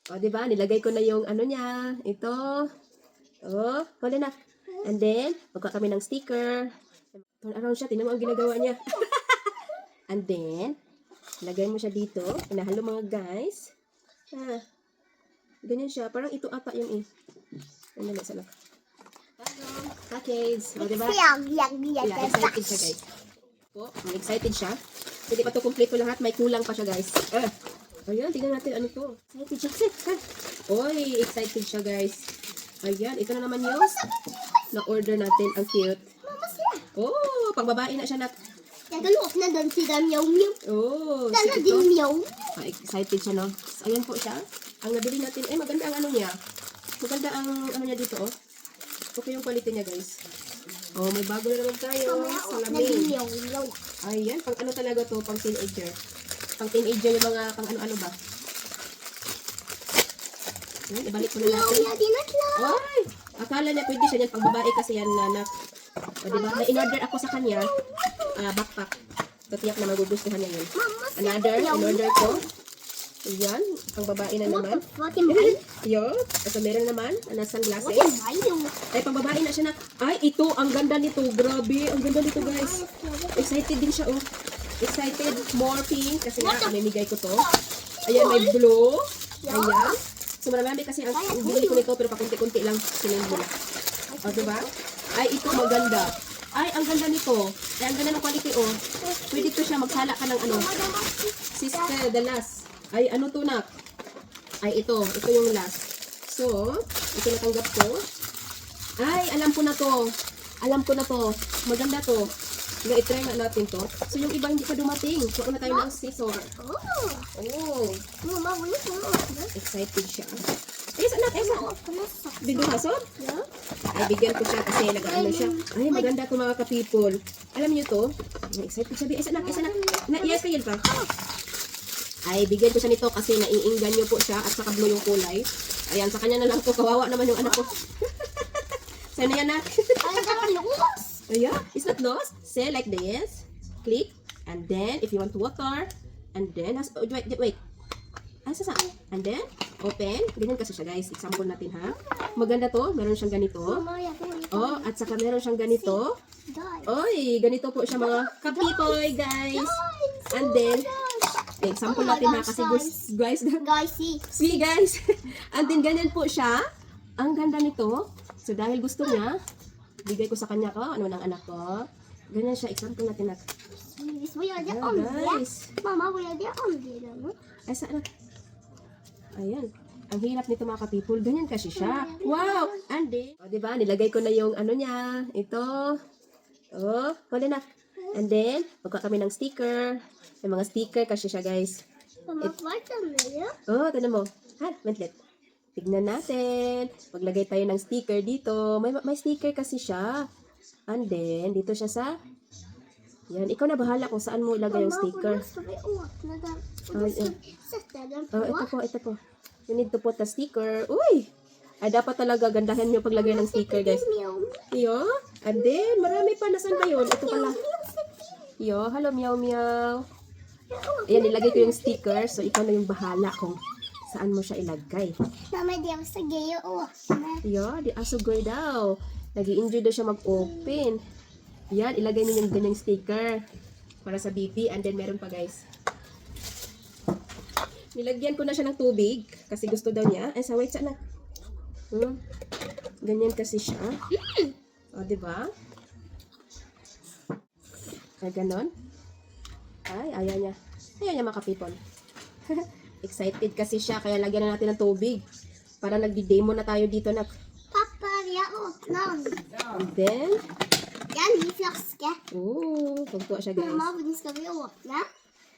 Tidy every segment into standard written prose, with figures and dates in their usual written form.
O, diba? Nilagay ko na yung ano niya. Ito. Oh, huli na. And then, magka kami ng sticker. Turn around siya. Tingnan mo ang ginagawa niya. And then, lagay mo siya dito. Pinahalo mga guys. Ah, ganyan siya. Parang ito ata yung ano na sana. Package. O, diba? Yeah, excited siya guys. Po, excited siya. Hindi pa to kumpleto lahat. May kulang pa siya guys. Ayan, tingnan natin ano to. Excited siya. Oy, excited siya guys. Ayan, ito na naman yung na-order natin. Ang cute. Oh, pang babae na siya na. Nagalook na doon si Meow Meow. Oh, Tala so din ito. Meow. Excited siya, no? So, ayan po siya. Ang nabili natin, maganda ang ano niya. Maganda ang ano niya dito, oh. Okay yung quality niya, guys. Oh, may bago na naman tayo. Salamin. Meow Meow. Ayan, pang ano talaga to, pang teenager. Pang teenager yung mga, pang ano-ano ba. Ayan, ibalik ko na Meow natin. Meow dinatla. Ay! Akala niya pwede siya yan, pang babae kasi yan, nanak. O, diba? May in-order ako sa kanya, backpack. So, tiyak na magugustuhan niya yun. Another, in-order ko. Ayan, pang babae na naman. What am I? Yun. So, meron naman, sunglasses. What am I? Ay, pang babae na siya na. Ay, ito, ang ganda nito. Grabe, ang ganda nito, guys. Excited din siya, oh. Excited, more pink. Kasi nga, mamimigay ko to. Ayan, may blue. Ayan. So, marami kasi ang bili ko nito, pero pakunti-kunti lang. Sinin mo na. O, diba? Ay, ito maganda. Ay, ang ganda nito. Ay, ang ganda ng quality, oh. Pwede to siya, magsala ka ng ano. Sister, the last. Ay, ano to na? Ay, ito. Ito yung last. So, ito natanggap ko. Ay, alam ko na to. Alam ko na to. Maganda to. Sige, itry na natin to. So, yung iba hindi pa dumating. So, na tayo ng scissor. Oh. Mama, wala mo. Excited siya. Anak, Dito hasod? Ay, bigyan ko siya kasi nag-ano siya. Ay, maganda to mga ka-people. Alam niyo to? Excited siya. Anak. Yes, kayo pa. Ay, bigyan ko siya nito kasi naiinggan niyo po siya at saka blue yung kulay. Ayan, sa kanya na lang to. Kawawa naman yung anak ko. Sana yan, anak. Ayan, it's not lost. Say like this. Click. And then, if you want to water. And then, wait. Sasa. And then, open. Ganyan kasi siya, guys. Example natin, ha? Maganda to. Meron siyang ganito. Oh, at saka meron siyang ganito. Oy, ganito po siya mga kapipoy, guys. And then, example natin ha, kasi guys, see guys. And then, ganyan po siya. Ang ganda nito. So, dahil gusto niya, bigay ko sa kanya ko, ano ng anak ko. Ganyan siya, example natin natin. Guys. Mama, wala di ako. Ay, saan na? Ayan. Ang hirap nito mga ka-people. Ganyan kasi siya. Wow! And then, o diba, nilagay ko na yung ano niya. Ito. Oh, wala na. And then, magka kami ng sticker. May mga sticker kasi siya, guys. Mama, what am I? Oh, tignan mo. Ha, wait. Tignan natin. Maglagay tayo ng sticker dito. May sticker kasi siya. And then, dito siya sa... Yan, ikaw na bahala kung saan mo ilagay yung sticker. Ito po. You need to put the sticker. Uy! Ay, dapat talaga gandahan nyo paglagay ng sticker, guys. Yo. And then, marami pa. Nasaan ba yun? Ito pala. Yo, hello, meow meow. Ayan, nilagay ko yung sticker. So, ikaw na yung bahala kung saan mo siya ilagay. Mama, di ako sa gayo. Yo, di asugoy daw. Nag-i-enjoy daw siya mag-open. Yan, ilagay niyo yung ganyang sticker para sa BP. And then, meron pa, guys. Nilagyan ko na siya ng tubig kasi gusto daw niya. Ay, wait, sana. Ganyan kasi siya. O, diba? Ay, ganon. Ay, ayaw niya. Ayaw niya mga kapipon. Excited kasi siya, kaya lagyan na natin ng tubig. Para nagdi-demo na tayo dito na. Papa, yao. And then, yan, i-flux ka. tugtuwa siya, guys. Mama, bunis ka ba na?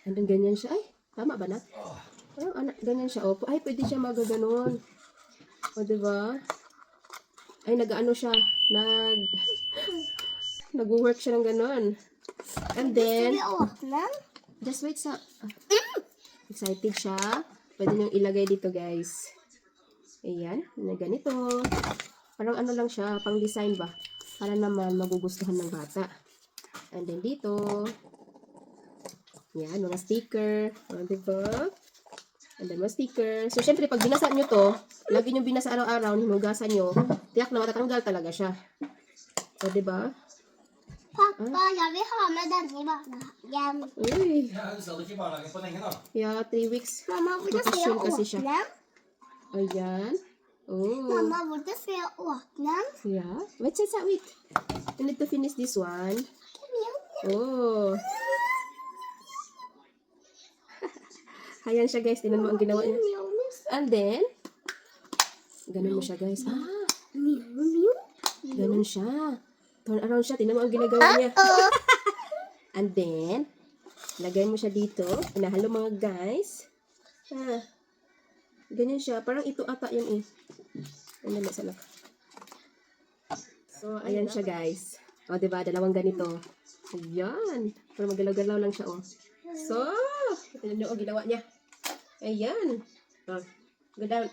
And then, ganyan siya. Ay, tama ba na? Ganyan siya. Opo. Ay, pwede siya magaganon. O, diba? Ay, nag-ano siya. Nag-work siya ng ganon. And then, just wait sa... Excited siya. Pwede niyong ilagay dito, guys. Ayan. Na ganito. Parang ano lang siya. Pang design ba? Para naman magugustuhan ng bata. And then dito. Yan. Mga sticker. O, diba? And then, mga sticker. So, syempre, pag binasa nyo to, lagi nyo binasa araw-araw, hinugasan nyo, tiyak na matatanggal talaga siya. So, diba? Pappa, jag vill ha med den i barnhagen. Uy. Ja, du skal ikke i barnehagen på lenge, da. Yeah, 3 weeks. Mamma, borde se Bakasyon jag kasi siya. åpne? Ayan. Oh. Mamma, borde se jag åpne? Yeah. Wait, wait. I need to finish this one. Oh. Ayan siya, guys. Tingnan mo ang ginawa niya. And then, ganun mo siya, guys. Ah, ganun siya. Turn around siya. Tingnan mo ang ginagawa niya. And then, lagay mo siya dito. Inahalo mga guys. Ah, ganyan siya. Parang ito ata yun eh. Ano na sa So, ayan siya guys. O, diba? Dalawang ganito. Ayan. Pero magalaw-galaw lang siya, oh. So, ito na ginawa niya. Ayan. Oh, go down.